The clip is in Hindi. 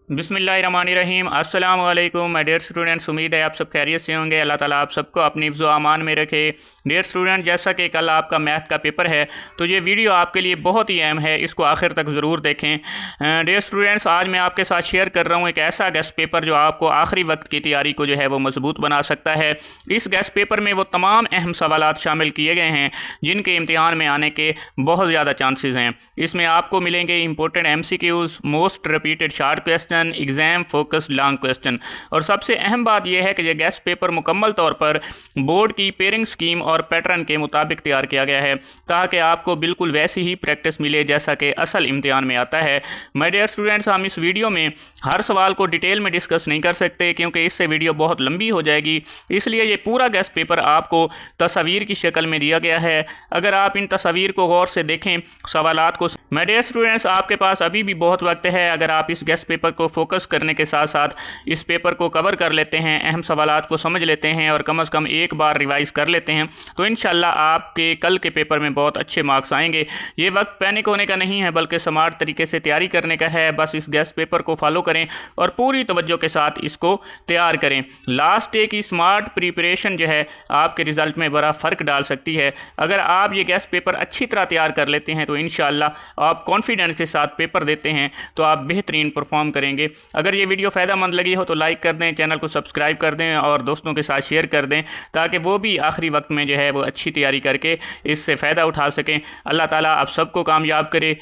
बिस्मिल्लाहिर्रहमानिर्रहीम। अस्सलाम वालेकुम माय डियर स्टूडेंट्स, उम्मीद है आप सब खैरियत से होंगे। अल्लाह ताला आप सबको अपनी हिफ्ज़ व अमान में रखे। डियर स्टूडेंट, जैसा कि कल आपका मैथ का पेपर है तो ये वीडियो आपके लिए बहुत ही अहम है, इसको आखिर तक ज़रूर देखें। डियर स्टूडेंट्स, आज मैं आपके साथ शेयर कर रहा हूँ एक ऐसा गेस्ट पेपर जो आपको आखिरी वक्त की तैयारी को जो है वो मजबूत बना सकता है। इस गेस्ट पेपर में वो तमाम अहम सवालात शामिल किए गए हैं जिनके इम्तिहान में आने के बहुत ज़्यादा चांसेस हैं। इसमें आपको मिलेंगे important MCQs, most repeated short question, exam focus long question. और सबसे अहम बात यह है कि यह गेस्ट पेपर मुकम्मल तौर पर बोर्ड की पेयरिंग स्कीम और पैटर्न के मुताबिक तैयार किया गया है ताकि आपको बिल्कुल वैसी ही प्रैक्टिस मिले जैसा कि असल इम्तिहान में आता है। माय डियर स्टूडेंट्स, हम इस वीडियो में हर सवाल को डिटेल में डिस्कस नहीं कर सकते क्योंकि इससे वीडियो बहुत लंबी हो जाएगी, इसलिए ये पूरा गेस्ट पेपर आपको तस्वीर की शक्ल में दिया गया है। अगर आप इन तस्वीर को गौर से देखें, सवालात को, माय डियर स्टूडेंट्स आपके पास अभी भी बहुत वक्त है। अगर आप इस गेस्ट पेपर को फोकस करने के साथ साथ इस पेपर को कवर कर लेते हैं, अहम सवालात को समझ लेते हैं और कम से कम एक बार रिवाइज कर लेते हैं तो इंशाल्लाह आपके कल के पेपर में बहुत अच्छे मार्क्स आएंगे। ये वक्त पैनिक होने का नहीं है बल्कि स्मार्ट तरीके से तैयारी करने का है। बस इस गेस्ट पेपर को फॉलो करें और पूरी तवज्जो के साथ इसको तैयार करें। लास्ट डे की स्मार्ट प्रिपरेशन जो है आपके रिजल्ट में बड़ा फ़र्क डाल सकती है। अगर आप ये गेस्ट पेपर अच्छी तरह तैयार कर लेते हैं तो इंशाल्लाह आप कॉन्फिडेंस के साथ पेपर देते हैं तो आप बेहतरीन परफॉर्म करेंगे। अगर ये वीडियो फ़ायदेमंद लगी हो तो लाइक कर दें, चैनल को सब्सक्राइब कर दें और दोस्तों के साथ शेयर कर दें ताकि वो भी आखिरी वक्त में जो है वो अच्छी तैयारी करके इससे फ़ायदा उठा सकें। अल्लाह ताला आप सबको कामयाब करे।